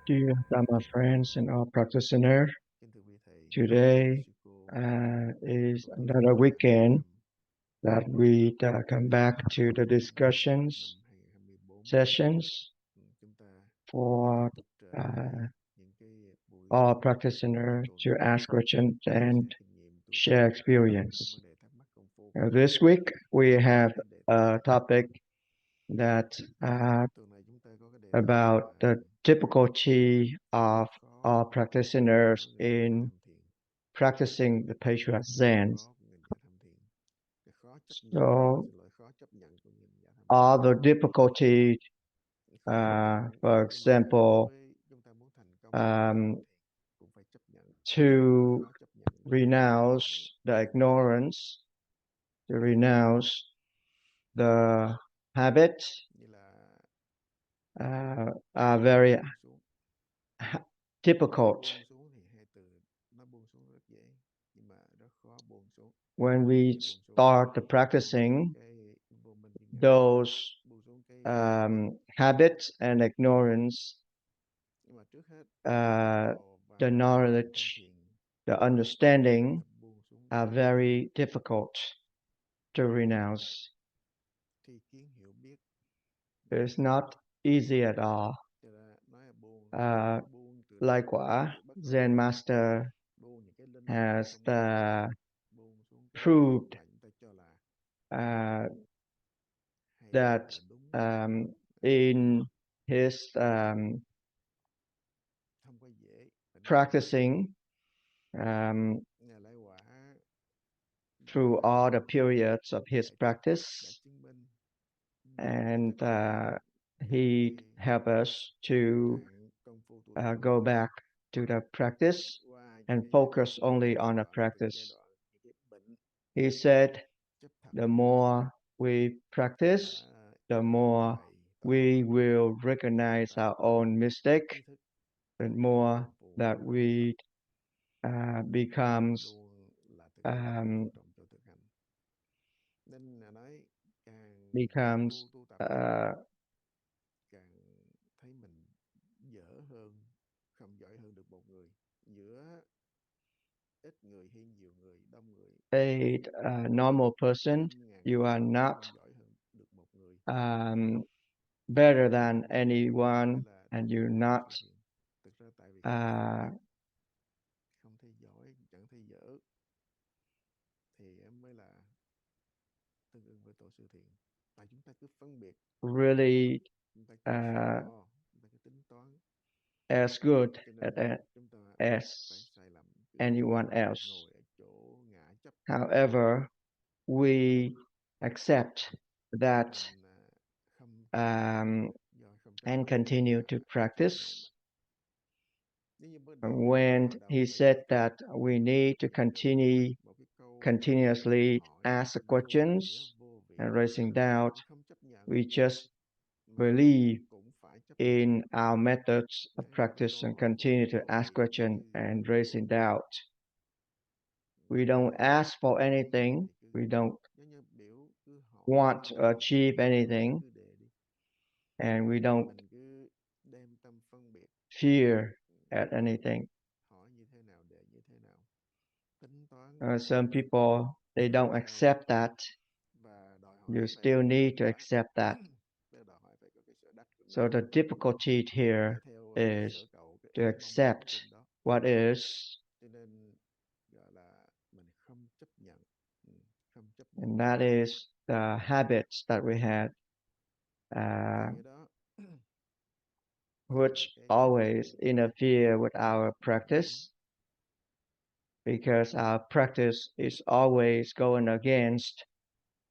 Dear Dharma friends and all practitioners, today is another weekend that we come back to the discussions sessions for uh, all practitioners to ask questions and share experience. This week we have a topic that about the difficulty of all practitioners in practicing the Patriot Zen. So all the difficulty, for example, to renounce the ignorance, to renounce the habit, are very difficult. When we start the practicing, those habits and ignorance, the knowledge, the understanding are very difficult to renounce. It's not easy at all. Like what Zen Master has proved that in his practicing through all the periods of his practice, and he helped us to go back to the practice and focus only on the practice. He said, the more we practice, the more we will recognize our own mistake, the more that we becomes a normal person. You are not better than anyone, and you're not really as good as anyone else. However, we accept that and continue to practice. When he said that we need to continuously ask questions and raising doubt, we just believe in our methods of practice and continue to ask questions and raising doubt. We don't ask for anything. We don't want to achieve anything. And we don't fear at anything. Some people, they don't accept that. You still need to accept that. So the difficulty here is to accept what is, and that is the habits that we had, which always interfere with our practice, because our practice is always going against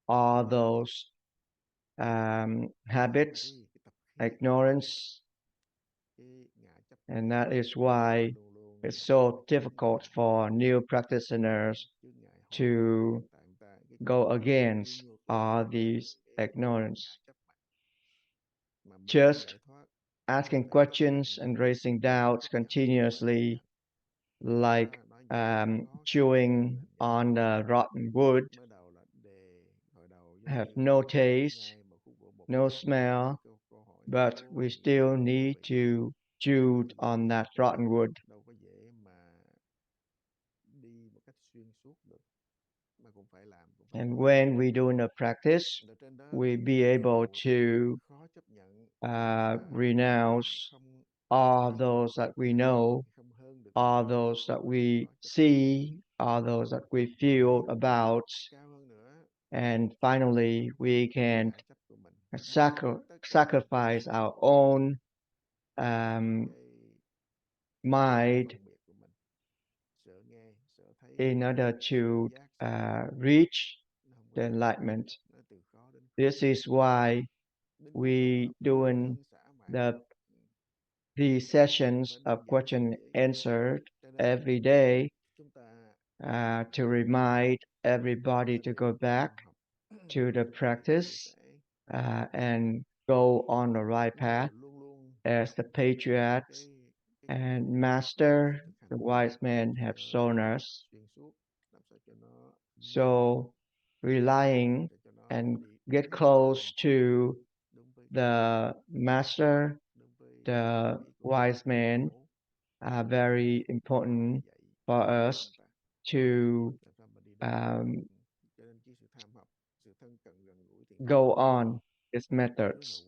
all those habits, ignorance, and that is why it's so difficult for new practitioners to go against all these ignorance. Just asking questions and raising doubts continuously, like chewing on the rotten wood, have no taste, no smell, but we still need to chewed on that rotten wood. And when we do a practice, we be able to renounce all those that we know, all those that we see, all those that we feel about, and finally we can sacrifice our own mind in order to reach the enlightenment. This is why we doing the sessions of question answer every day to remind everybody to go back to the practice and go on the right path as the patriarchs and master, the wise men have shown us. So relying and get close to the master, the wise men are very important for us to go on its methods.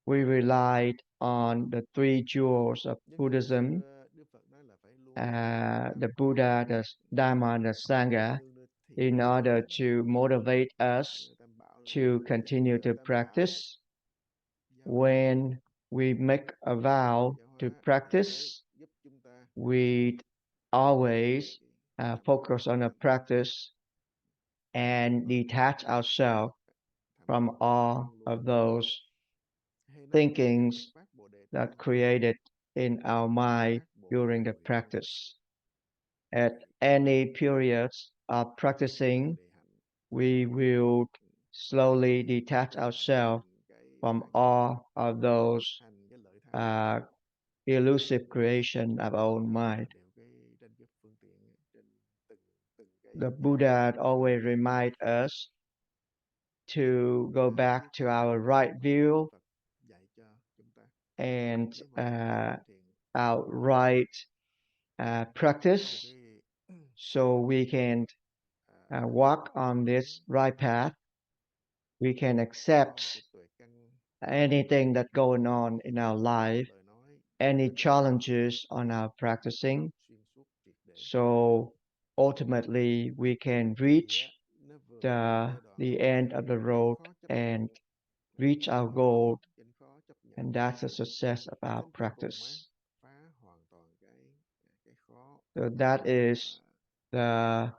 We relied on the three jewels of Buddhism, the Buddha, the Dharma, the Sangha, in order to motivate us to continue to practice. When we make a vow to practice, we always focus on a practice and detach ourselves from all of those thinkings that created in our mind during the practice. At any periods of practicing, we will slowly detach ourselves from all of those elusive creation of our own mind. The Buddha always reminds us to go back to our right view and our right practice, so we can walk on this right path. We can accept anything that's going on in our life, any challenges on our practicing. So ultimately we can reach the end of the road and reach our goal, and that's the success of our practice. So that is the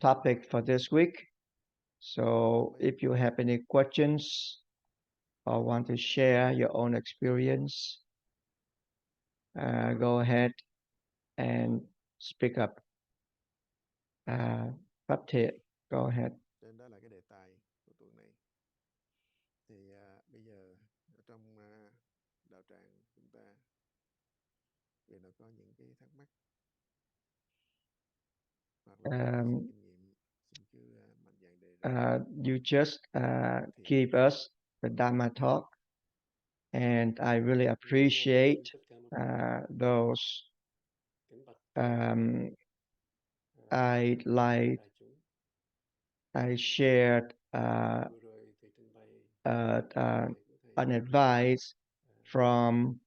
topic for this week. So if you have any questions or want to share your own experience, go ahead and speak up. Pháp Thiện, go ahead. Trên đó là cái đề tài của tuần này. Thì bây giờ ở trong đạo tràng chúng ta vì nó có những cái thắc mắc hoặc là kinh nghiệm, xin cứ mạnh dạn đề ra. You just give us the Dharma talk, and I really appreciate those. I shared an advice from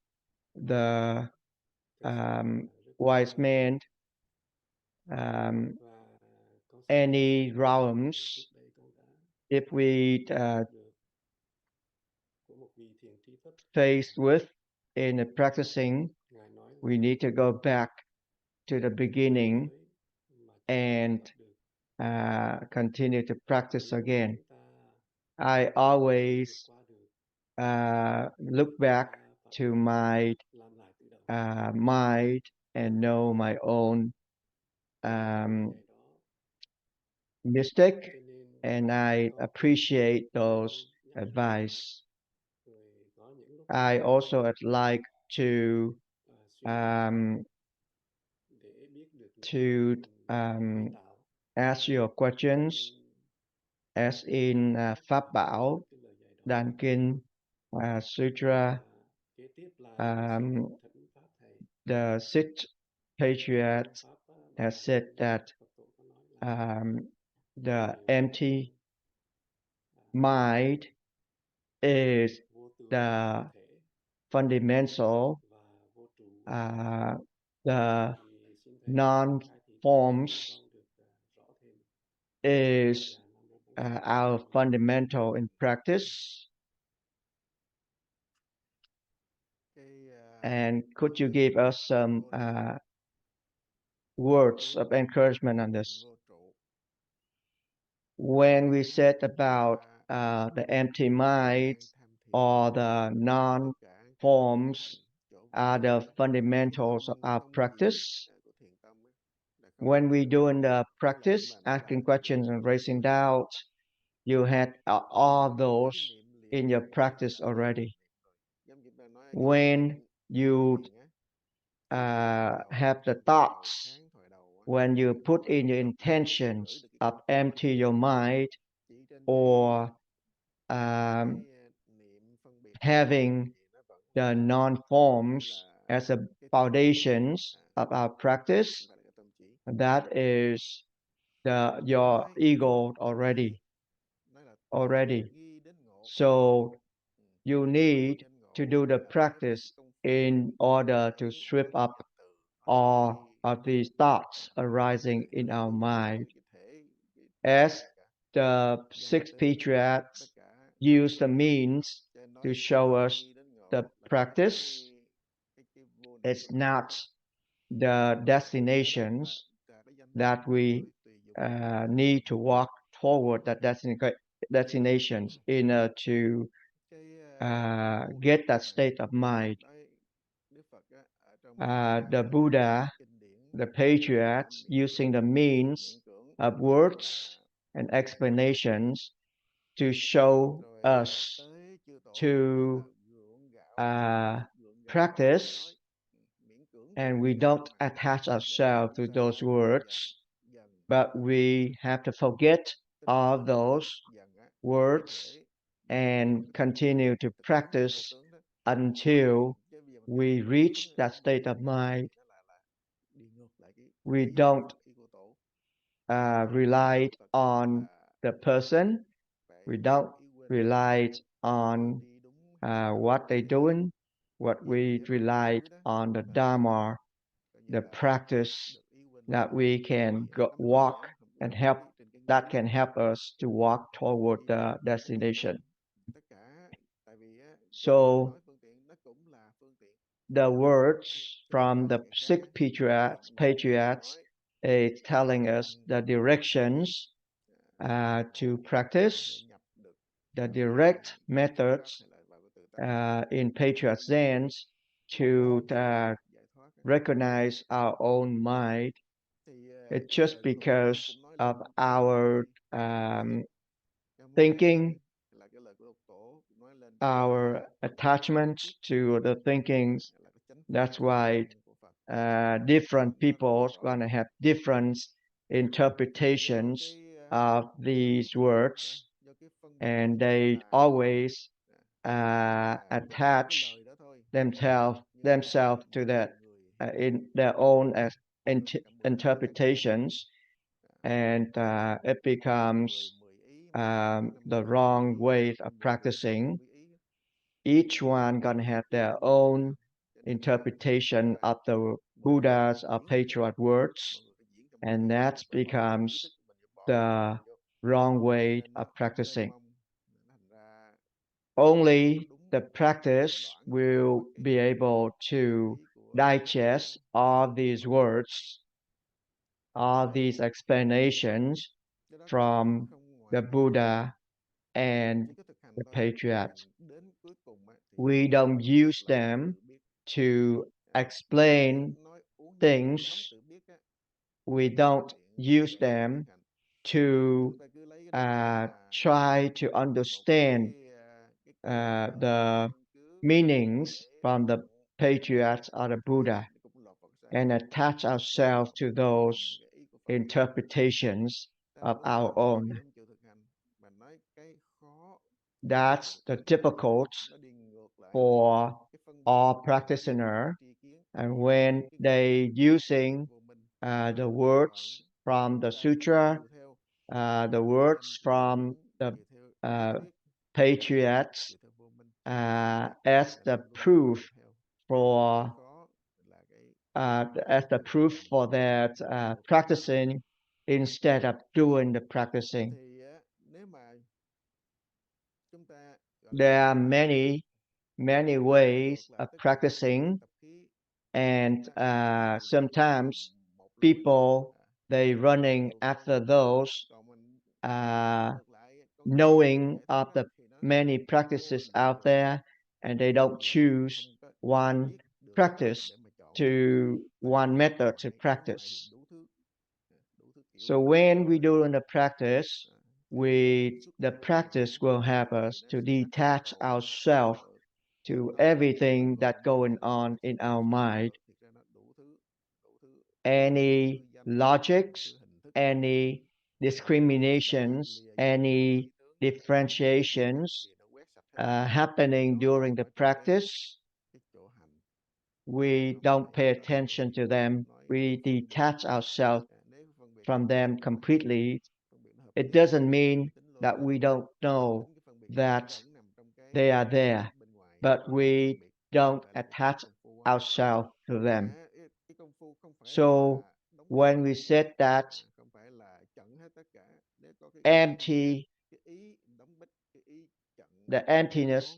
the wise man. Any realms, if we faced with in practicing, we need to go back to the beginning and continue to practice again. I always look back to my mind and know my own mistake, and I appreciate those advice. I also would like to ask your questions, as in Pháp Bảo, Đàn Kinh, Sutra, the sixth patriarch has said that the empty mind is the fundamental, the non-forms is our fundamental in practice. And could you give us some words of encouragement on this? When we said about the empty mind or the non-forms are the fundamentals of our practice, when we doing the practice, asking questions and raising doubts, you had all those in your practice already. When you have the thoughts, when you put in your intentions of empty your mind or having the non-forms as a foundations of our practice, that is your ego already. So you need to do the practice in order to sweep up all of these thoughts arising in our mind. As the six patriarchs use the means to show us the practice, it's not the destinations that we need to walk toward that destinations in order to get that state of mind. The Buddha, the patriarchs, using the means of words and explanations to show us to practice, and we don't attach ourselves to those words, but we have to forget all those words and continue to practice until we reach that state of mind. We don't rely on the person. We don't rely on what they're doing. What we rely on the Dharma, the practice that we can walk and help, that can help us to walk toward the destination. So the words from the six patriarchs is telling us the directions to practice, the direct methods in patriarch Zen's to recognize our own mind. It's just because of our thinking, our attachment to the thinkings. That's why different people are going to have different interpretations of these words, and they always attach themselves to that in their own interpretations, and it becomes the wrong way of practicing. Each one gonna have their own interpretation of the Buddha's or patriarch words, and that becomes the wrong way of practicing. Only the practice will be able to digest all these words, all these explanations from the Buddha and the patriarchs. We don't use them to explain things. We don't use them to try to understand the meanings from the patriarchs or the Buddha and attach ourselves to those interpretations of our own. That's the difficult for all practitioners And when they using the words from the sutra, the words from the patriots as the proof for that practicing instead of doing the practicing. There are many ways of practicing, and sometimes people they running after those knowing of the many practices out there, and they don't choose one practice to one method to practice. So when we do in the practice, the practice will help us to detach ourselves to everything that's going on in our mind. Any logics, any discriminations, any differentiations happening during the practice, we don't pay attention to them. We detach ourselves from them completely. It doesn't mean that we don't know that they are there, but we don't attach ourselves to them. So when we said that the emptiness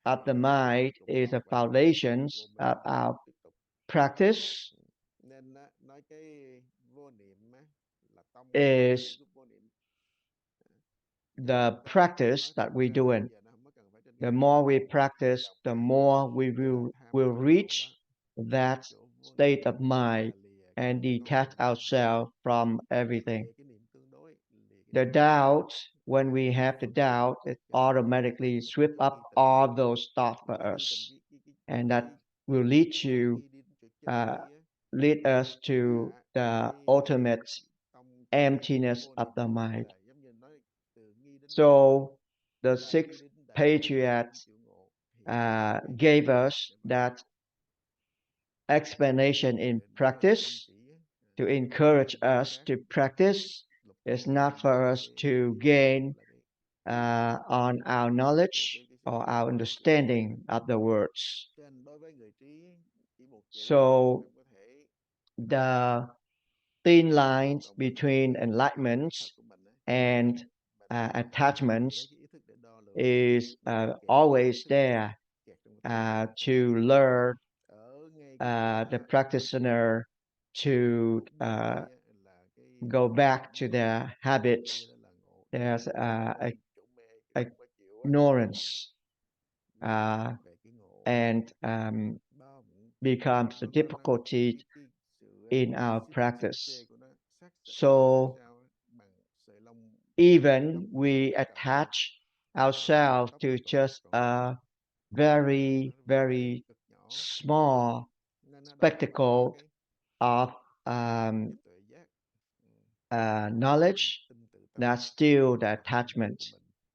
of the mind is the foundations of our practice, is the practice that we're doing. The more we practice, the more we will reach that state of mind and detach ourselves from everything. The doubt, when we have the doubt, it automatically sweep up all those thoughts for us, and that will lead us to the ultimate emptiness of the mind. So the six patriots gave us that explanation in practice to encourage us to practice. It's not for us to gain on our knowledge or our understanding of the words. So the thin lines between enlightenments and attachments is always there to lure the practitioner to go back to their habits. There's ignorance and becomes a difficulty in our practice. So even we attach ourselves to just a very, very small spectacle of knowledge, that's still the attachment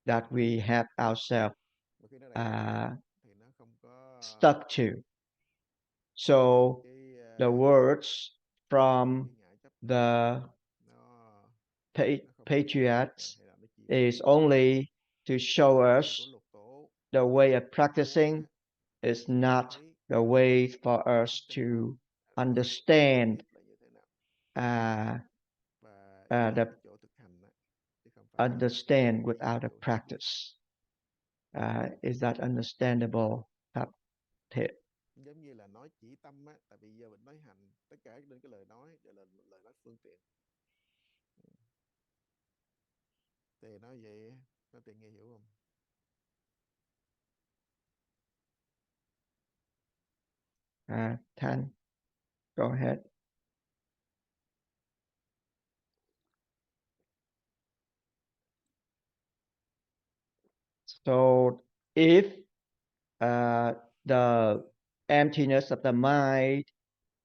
that we have ourselves stuck to. So the words from the patriots is only to show us the way of practicing is not the way for us to understand understand without a practice. Is that understandable? Giống như là nói chỉ tâm á, tại vì giờ mình nói hành, tất cả những cái lời nói đều là lời nói phương tiện. Thì nói vậy nó tiện nghe hiểu không? Thanh, go ahead. So if the emptiness of the mind,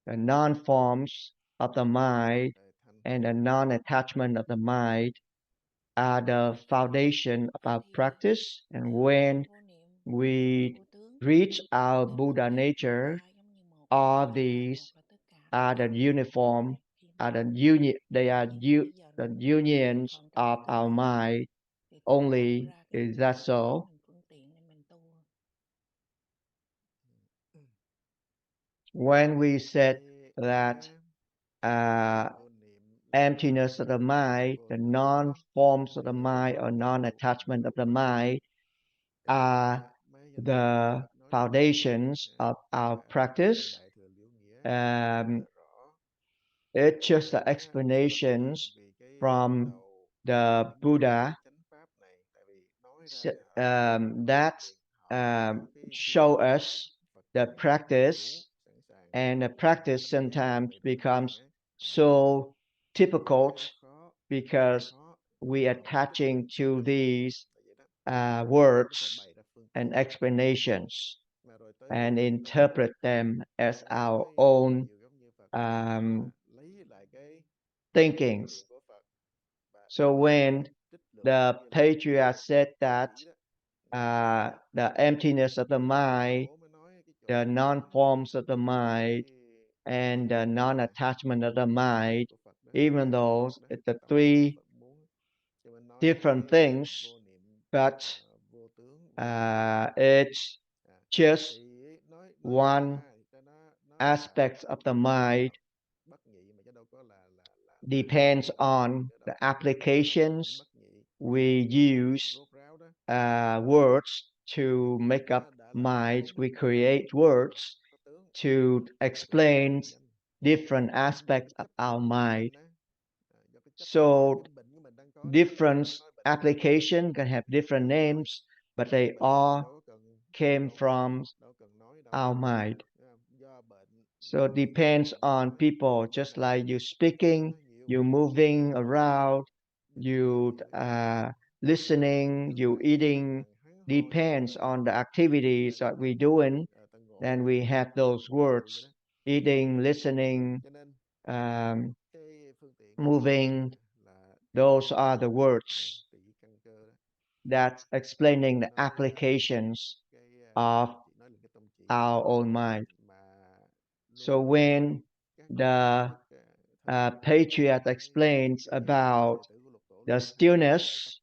the non-forms of the mind, and the non-attachment of the mind are the foundation of our practice, and when we reach our Buddha nature, all these are the uniform, are the they are the unions of our mind only. Is that so? When we said that emptiness of the mind, the non-forms of the mind or non-attachment of the mind are the foundations of our practice. It's just the explanations from the Buddha that show us the practice, and the practice sometimes becomes so difficult because we attaching to these words and explanations and interpret them as our own thinkings. So when the patriarch said that the emptiness of the mind, the non-forms of the mind, and the non-attachment of the mind, even though it's the three different things, but it's just one aspect of the mind, depends on the applications we use words to make up minds. We create words to explain different aspects of our mind. So different application can have different names, but they all came from our mind. So it depends on people, just like you speaking, you moving around, you listening, you eating, depends on the activities that we're doing. Then we have those words: eating, listening, moving. Those are the words that's explaining the applications of our own mind. So when the patriarch explains about the stillness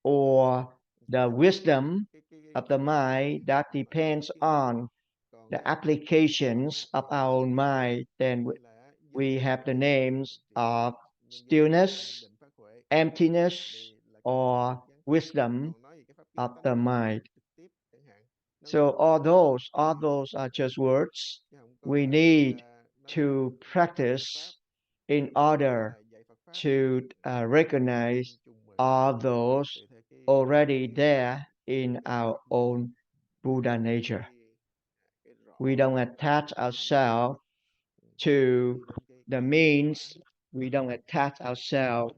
or the wisdom of the mind, that depends on the applications of our own mind, then we have the names of stillness, emptiness, or wisdom of the mind. So all those are just words. We need to practice in order to recognize all those already there in our own Buddha nature. We don't attach ourselves to the means. We don't attach ourselves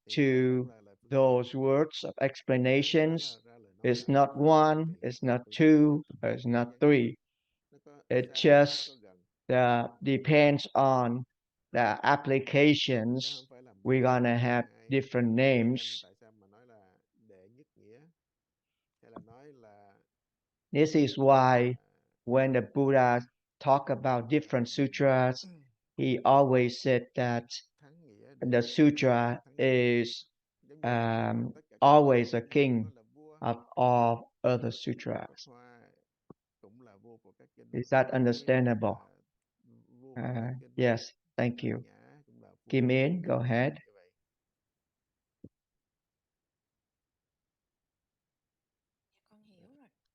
to those words of explanations. It's not one, it's not two, it's not three. It just depends on the applications. We're gonna have different names. This is why when the Buddha talked about different sutras, he always said that the sutra is always a king of all other sutras. Is that understandable? Yes, thank you. Kim In, go ahead.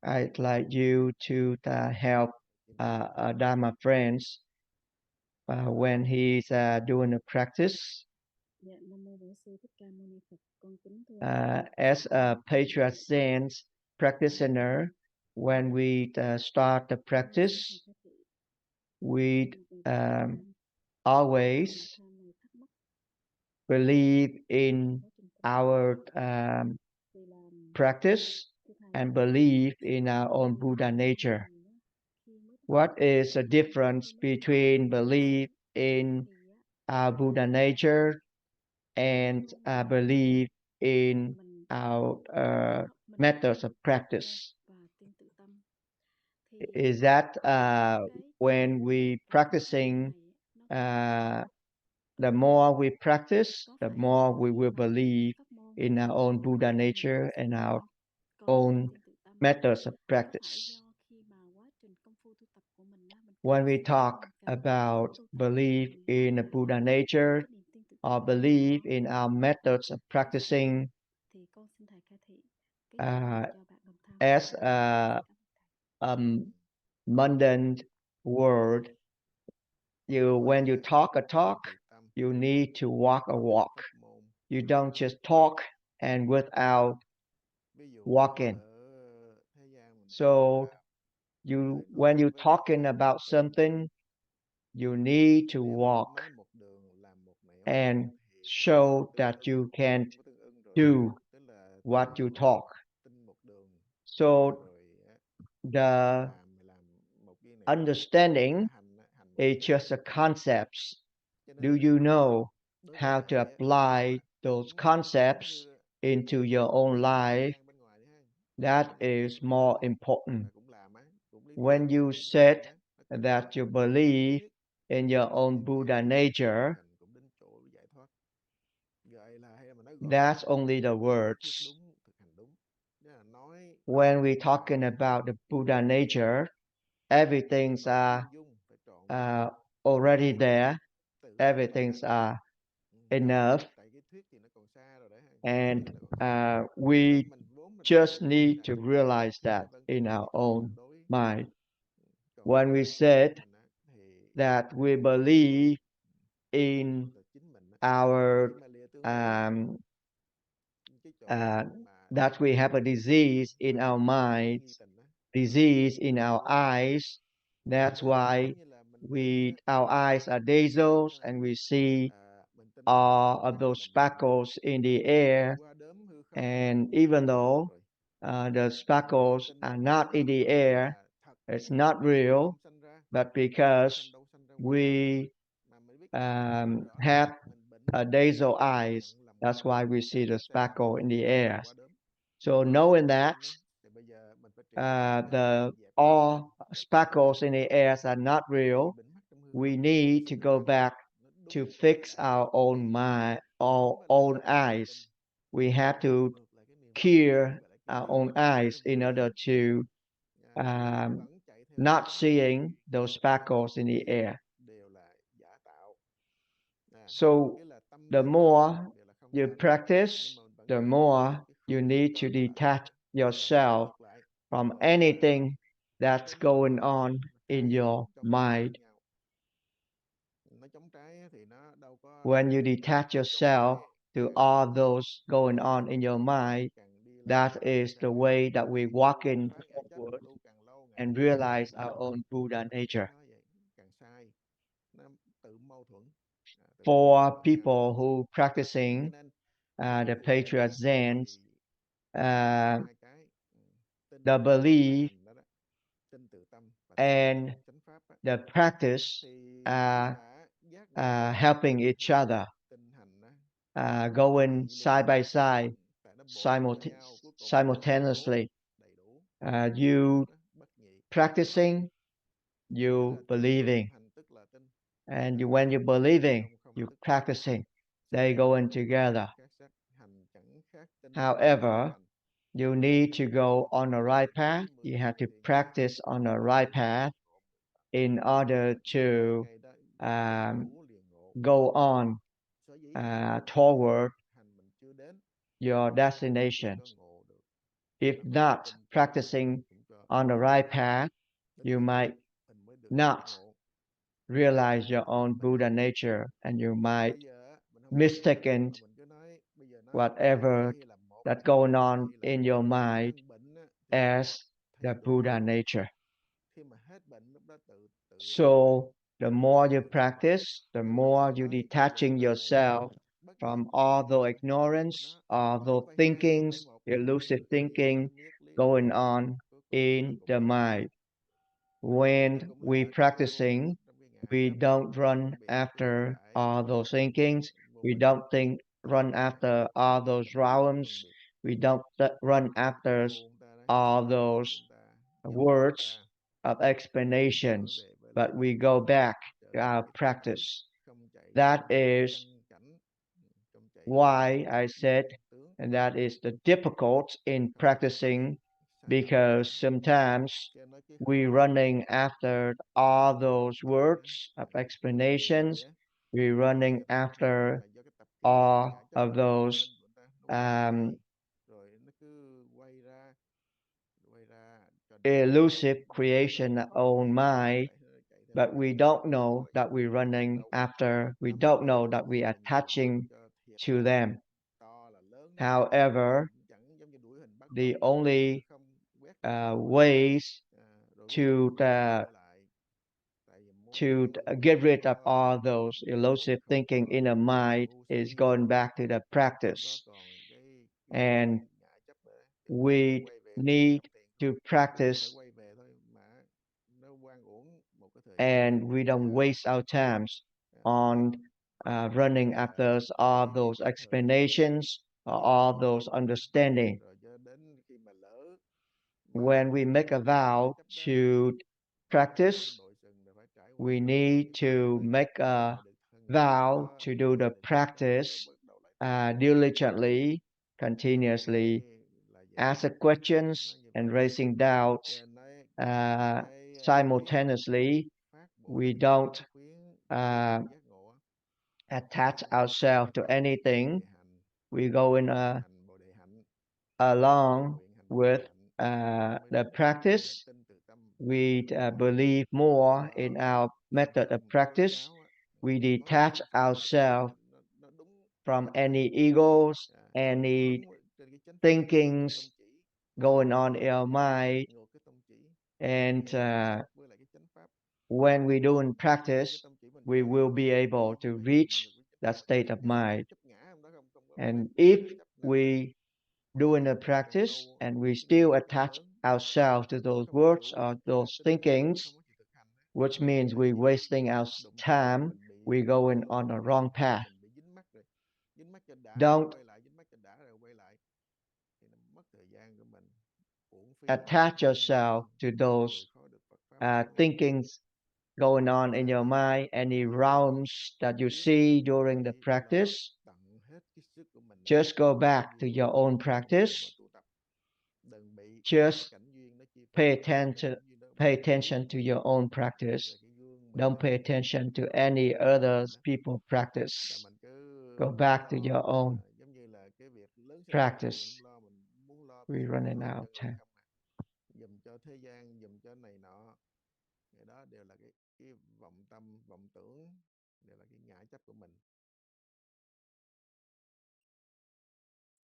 I'd like you to help Dharma friends when he's doing a practice. As a patriarch saint practitioner, when we start the practice, we always believe in our practice and believe in our own Buddha nature. What is the difference between belief in our Buddha nature and belief in our methods of practice? is that when we practicing, the more we practice, the more we will believe in our own Buddha nature and our own methods of practice. When we talk about belief in the Buddha nature or belief in our methods of practicing, as a mundane word, when you talk a talk, you need to walk a walk. You don't just talk and without walking. So when you're talking about something, you need to walk and show that you can do what you talk. So the understanding is just a concepts. Do you know how to apply those concepts into your own life? That is more important. When you said that you believe in your own Buddha nature, that's only the words. When we're talking about the Buddha nature, everything's already there. Everything's enough. And we just need to realize that in our own mind. When we said that we believe in our that we have a disease in our minds, disease in our eyes, that's why our eyes are dazed and we see all of those sparkles in the air. And even though the sparkles are not in the air, it's not real, but because we have dazed eyes, that's why we see the sparkle in the air. So knowing that all sparkles in the air are not real, we need to go back to fix our own mind, our own eyes. We have to clear our own eyes in order to not seeing those sparkles in the air. So the more you practice, the more you need to detach yourself from anything that's going on in your mind. When you detach yourself to all those going on in your mind, that is the way that we walk in forward and realize our own Buddha nature. For people who practicing the Patriot Zen, the belief and the practice are helping each other, going side by side, simultaneously. You practicing, you believing, and when you're believing, you practicing. They go in together. However, you need to go on the right path. You have to practice on the right path in order to go on toward your destination. If not practicing on the right path, you might not realize your own Buddha nature, and you might mistaken whatever that's going on in your mind as the Buddha nature. So the more you practice, the more you detaching yourself from all the ignorance, all the thinkings, elusive thinking going on in the mind. When we practicing, we don't run after all those thinkings. We don't run after all those realms. We don't run after all those words of explanations, but we go back to our practice. That is why I said, and that is the difficult in practicing, because sometimes we're running after all those words of explanations. We're running after all of those elusive creation of own mind, but we don't know that we're running after, we don't know that we are attaching to them. However, the only ways to get rid of all those elusive thinking in the mind is going back to the practice. And we need to practice, and we don't waste our times on running after all those explanations or all those understanding. When we make a vow to practice, we need to make a vow to do the practice diligently, continuously, ask questions and raising doubts simultaneously. We don't attach ourselves to anything. We go in along with the practice. We believe more in our method of practice. We detach ourselves from any egos, any thinkings going on in our mind. And when we do in practice, we will be able to reach that state of mind. And if we do in the practice and we still attach ourselves to those words or those thinkings, which means we're wasting our time, we're going on a wrong path. Don't attach yourself to those thinkings going on in your mind, any realms that you see during the practice. Just go back to your own practice. Just pay attention to your own practice. Don't pay attention to any other people's practice. Go back to your own practice. We're running out of time. Dùm cho thế gian, dùm cho này nọ, cái đó đều là cái vọng tâm, vọng tưởng, đều là cái ngã chấp của mình.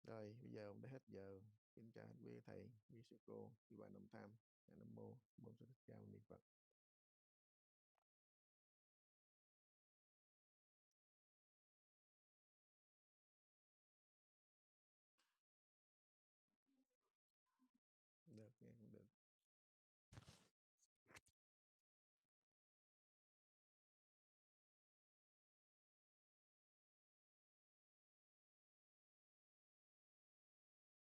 Rồi bây giờ ông đã hết giờ. Kính chào quý thầy, quý sư cô, quý bạn đồng tham. Nam mô Bổn Sư Thích Ca Mâu Ni Phật. Được, nghe cũng được.